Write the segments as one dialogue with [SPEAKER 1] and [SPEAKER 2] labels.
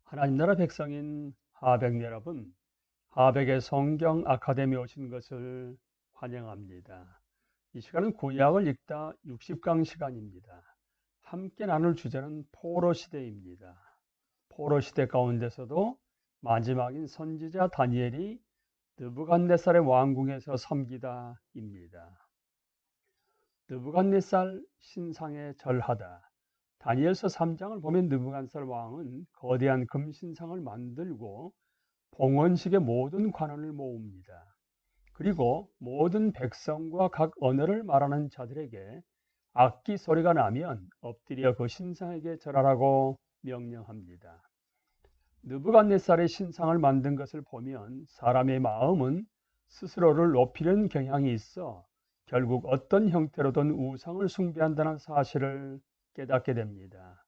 [SPEAKER 1] 하나님 나라 백성인 하백 여러분, 하백의 성경 아카데미에 오신 것을 환영합니다. 이 시간은 구약을 읽다 60강 시간입니다. 함께 나눌 주제는 포로 시대입니다. 포로 시대 가운데서도 마지막인 선지자 다니엘이 느부갓네살의 왕궁에서 섬기다입니다. 느부갓네살 신상에 절하다. 다니엘서 3장을 보면 느부갓네살 왕은 거대한 금신상을 만들고 봉헌식의 모든 관원을 모읍니다. 그리고 모든 백성과 각 언어를 말하는 자들에게 악기 소리가 나면 엎드려 그 신상에게 절하라고 명령합니다. 느부갓네살의 신상을 만든 것을 보면 사람의 마음은 스스로를 높이려는 경향이 있어 결국 어떤 형태로든 우상을 숭배한다는 사실을 깨닫게 됩니다.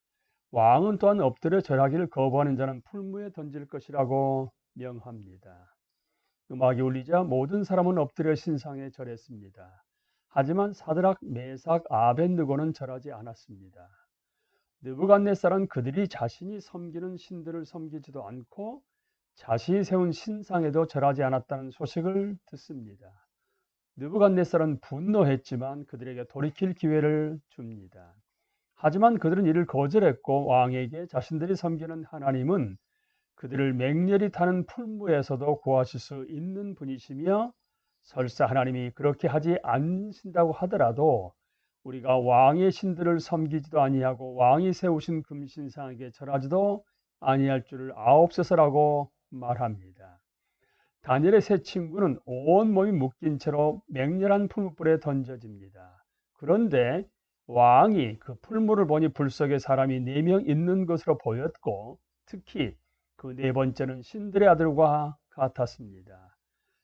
[SPEAKER 1] 왕은 또한 엎드려 절하기를 거부하는 자는 풀무에 던질 것이라고 명합니다. 음악이 울리자 모든 사람은 엎드려 신상에 절했습니다. 하지만 사드락, 메삭, 아벳느고는 절하지 않았습니다. 느부갓네살은 그들이 자신이 섬기는 신들을 섬기지도 않고 자신이 세운 신상에도 절하지 않았다는 소식을 듣습니다. 느부갓네살은 분노했지만 그들에게 돌이킬 기회를 줍니다. 하지만 그들은 이를 거절했고 왕에게 자신들이 섬기는 하나님은 그들을 맹렬히 타는 풀무에서도 구하실 수 있는 분이시며 설사 하나님이 그렇게 하지 않으신다고 하더라도 우리가 왕의 신들을 섬기지도 아니하고 왕이 세우신 금신상에게 절하지도 아니할 줄을 아옵소서라고 말합니다. 다니엘의 세 친구는 온몸이 묶인 채로 맹렬한 풀무불에 던져집니다. 그런데 왕이 그 풀무를 보니 불 속에 사람이 4명 있는 것으로 보였고 특히 그 네 번째는 신들의 아들과 같았습니다.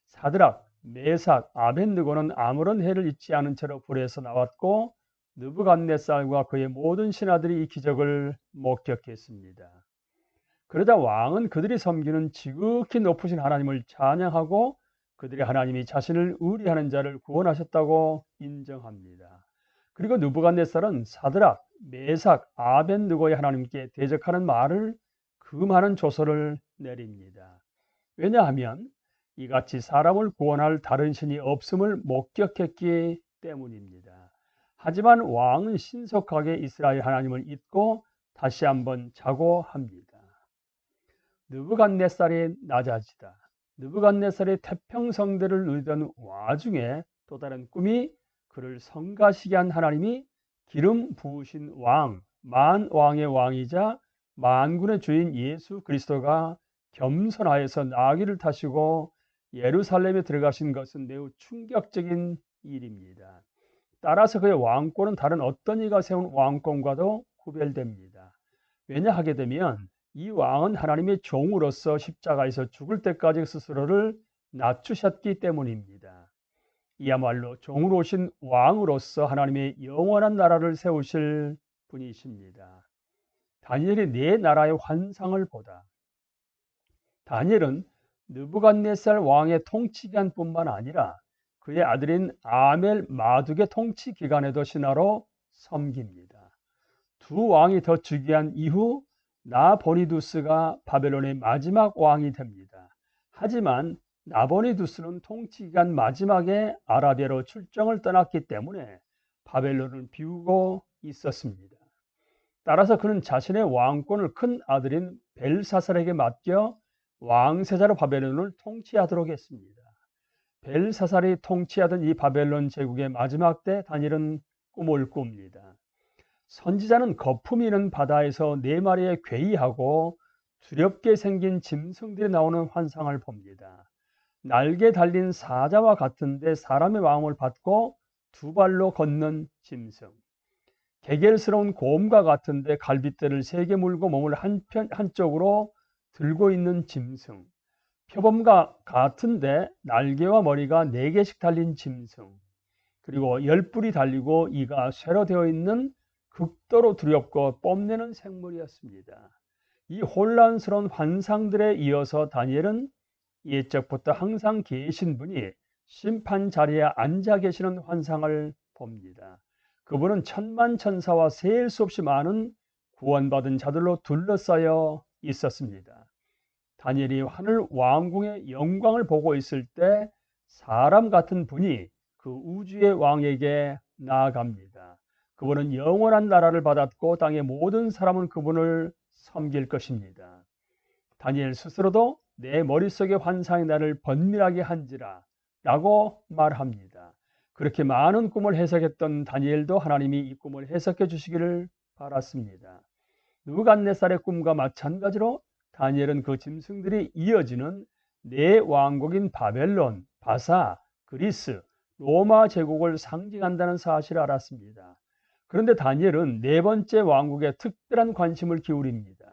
[SPEAKER 1] 사드락, 메삭, 아벳느고는 아무런 해를 잊지 않은 채로 불에서 나왔고 느부갓네살과 그의 모든 신하들이 이 기적을 목격했습니다. 그러자 왕은 그들이 섬기는 지극히 높으신 하나님을 찬양하고 그들의 하나님이 자신을 의리하는 자를 구원하셨다고 인정합니다. 그리고 느부갓네살은 사드락, 메삭, 아벳느고의 하나님께 대적하는 말을 금하는 조서를 내립니다. 왜냐하면 이같이 사람을 구원할 다른 신이 없음을 목격했기 때문입니다. 하지만 왕은 신속하게 이스라엘 하나님을 잊고 다시 한번 자고합니다. 느부갓네살이 낮아지다. 느부갓네살이 태평성대를 누리던 와중에 또 다른 꿈이 그를 성가시게 한 하나님이 기름 부으신 왕, 만왕의 왕이자 만군의 주인 예수 그리스도가 겸손하여서 나귀를 타시고 예루살렘에 들어가신 것은 매우 충격적인 일입니다. 따라서 그의 왕권은 다른 어떤 이가 세운 왕권과도 구별됩니다. 왜냐하게 되면 이 왕은 하나님의 종으로서 십자가에서 죽을 때까지 스스로를 낮추셨기 때문입니다. 이야말로 종으로 오신 왕으로서 하나님의 영원한 나라를 세우실 분이십니다. 다니엘이 네 나라의 환상을 보다. 다니엘은 느부갓네살 왕의 통치 기간뿐만 아니라 그의 아들인 아멜 마둑의 통치 기간에도 신하로 섬깁니다. 두 왕이 더 즉위한 이후 나보니두스가 바벨론의 마지막 왕이 됩니다. 하지만 나보니두스는 통치 기간 마지막에 아라비아로 출정을 떠났기 때문에 바벨론을 비우고 있었습니다. 따라서 그는 자신의 왕권을 큰 아들인 벨사살에게 맡겨 왕세자로 바벨론을 통치하도록 했습니다. 벨사살이 통치하던 이 바벨론 제국의 마지막 때 다니엘은 꿈을 꿉니다. 선지자는 거품이 있는 바다에서 4마리의 괴이하고 두렵게 생긴 짐승들이 나오는 환상을 봅니다. 날개 달린 사자와 같은데 사람의 마음을 받고 2발로 걷는 짐승. 개겔스러운 곰과 같은데 갈빗대를 3개 물고 몸을 한쪽으로 들고 있는 짐승. 표범과 같은데 날개와 머리가 4개씩 달린 짐승. 그리고 10뿔이 달리고 이가 쇠로 되어 있는 극도로 두렵고 뽐내는 생물이었습니다. 이 혼란스러운 환상들에 이어서 다니엘은 옛적부터 항상 계신 분이 심판 자리에 앉아 계시는 환상을 봅니다. 그분은 천만천사와 셀 수 없이 많은 구원받은 자들로 둘러싸여 있었습니다. 다니엘이 하늘 왕궁의 영광을 보고 있을 때 사람 같은 분이 그 우주의 왕에게 나아갑니다. 그분은 영원한 나라를 받았고 땅의 모든 사람은 그분을 섬길 것입니다. 다니엘 스스로도 내 머릿속의 환상이 나를 번민하게 한지라 라고 말합니다. 그렇게 많은 꿈을 해석했던 다니엘도 하나님이 이 꿈을 해석해 주시기를 바랐습니다. 느부갓네살의 꿈과 마찬가지로 다니엘은 그 짐승들이 이어지는 네 왕국인 바벨론, 바사, 그리스, 로마 제국을 상징한다는 사실을 알았습니다. 그런데 다니엘은 네 번째 왕국에 특별한 관심을 기울입니다.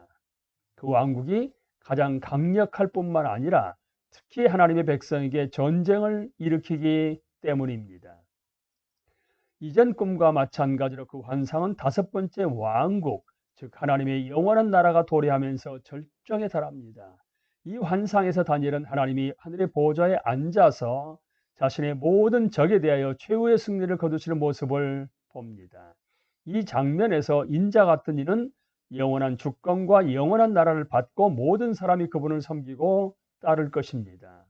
[SPEAKER 1] 그 왕국이 가장 강력할 뿐만 아니라 특히 하나님의 백성에게 전쟁을 일으키기 때문입니다. 이전 꿈과 마찬가지로 그 환상은 다섯 번째 왕국, 즉 하나님의 영원한 나라가 도래하면서 절정에 달합니다. 이 환상에서 다니엘은 하나님이 하늘의 보좌에 앉아서 자신의 모든 적에 대하여 최후의 승리를 거두시는 모습을 봅니다. 이 장면에서 인자 같은 이는 영원한 주권과 영원한 나라를 받고 모든 사람이 그분을 섬기고 따를 것입니다.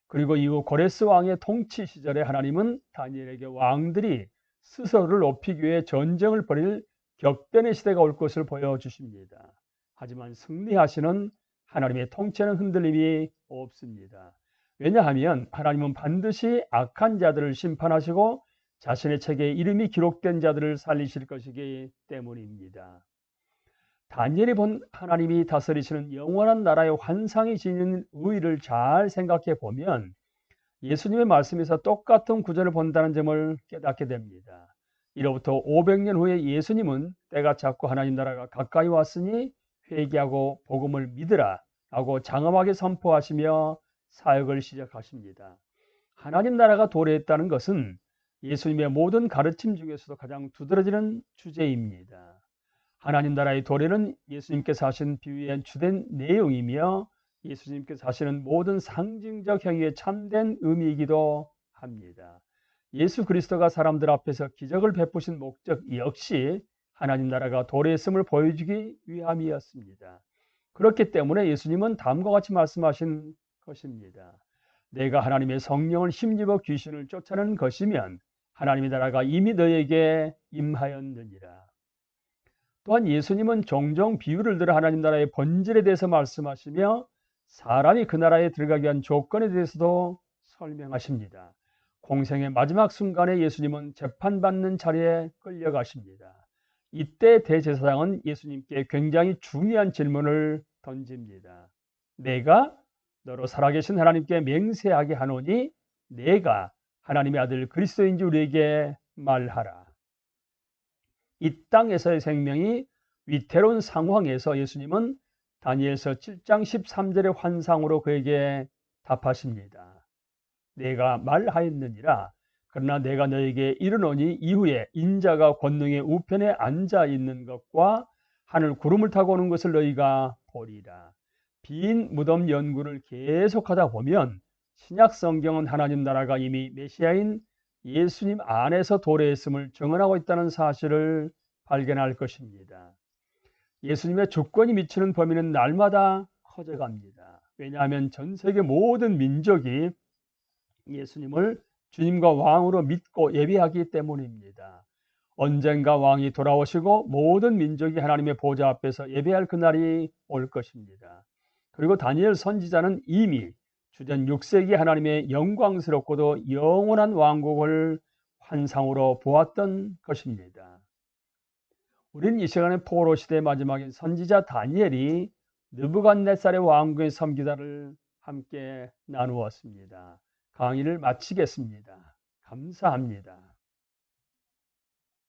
[SPEAKER 1] 그리고 이후 고레스 왕의 통치 시절에 하나님은 다니엘에게 왕들이 스스로를 높이기 위해 전쟁을 벌일 격변의 시대가 올 것을 보여주십니다. 하지만 승리하시는 하나님의 통치는 흔들림이 없습니다. 왜냐하면 하나님은 반드시 악한 자들을 심판하시고 자신의 책에 이름이 기록된 자들을 살리실 것이기 때문입니다. 다니엘이 본 하나님이 다스리시는 영원한 나라의 환상이 지닌 의의를 잘 생각해 보면 예수님의 말씀에서 똑같은 구절을 본다는 점을 깨닫게 됩니다. 이로부터 500년 후에 예수님은 때가 찼고 하나님 나라가 가까이 왔으니 회개하고 복음을 믿으라 라고 장엄하게 선포하시며 사역을 시작하십니다. 하나님 나라가 도래했다는 것은 예수님의 모든 가르침 중에서도 가장 두드러지는 주제입니다. 하나님 나라의 도래는 예수님께서 하신 비유의 주된 내용이며 예수님께서 하시는 모든 상징적 행위의 참된 의미이기도 합니다. 예수 그리스도가 사람들 앞에서 기적을 베푸신 목적 역시 하나님 나라가 도래했음을 보여주기 위함이었습니다. 그렇기 때문에 예수님은 다음과 같이 말씀하신 것입니다. 내가 하나님의 성령을 힘입어 귀신을 쫓아내는 것이면 하나님의 나라가 이미 너에게 임하였느니라. 또한 예수님은 종종 비유를 들어 하나님 나라의 본질에 대해서 말씀하시며 사람이 그 나라에 들어가기 위한 조건에 대해서도 설명하십니다. 공생의 마지막 순간에 예수님은 재판받는 자리에 끌려가십니다. 이때 대제사장은 예수님께 굉장히 중요한 질문을 던집니다. 내가 너로 살아계신 하나님께 맹세하게 하노니 내가 하나님의 아들 그리스도인지 우리에게 말하라. 이 땅에서의 생명이 위태로운 상황에서 예수님은 다니엘서 7장 13절의 환상으로 그에게 답하십니다. 내가 말하였느니라. 그러나 내가 너에게 이르노니 이후에 인자가 권능의 우편에 앉아 있는 것과 하늘 구름을 타고 오는 것을 너희가 보리라. 빈 무덤 연구를 계속하다 보면 신약 성경은 하나님 나라가 이미 메시아인 예수님 안에서 도래했음을 증언하고 있다는 사실을 발견할 것입니다. 예수님의 주권이 미치는 범위는 날마다 커져갑니다. 왜냐하면 전 세계 모든 민족이 예수님을 주님과 왕으로 믿고 예배하기 때문입니다. 언젠가 왕이 돌아오시고 모든 민족이 하나님의 보좌 앞에서 예배할 그날이 올 것입니다. 그리고 다니엘 선지자는 이미 주전 6세기 하나님의 영광스럽고도 영원한 왕국을 환상으로 보았던 것입니다. 우리는 이 시간에 포로 시대의 마지막인 선지자 다니엘이 느부갓네살의 왕국의 섬기다를 함께 나누었습니다. 강의를 마치겠습니다. 감사합니다.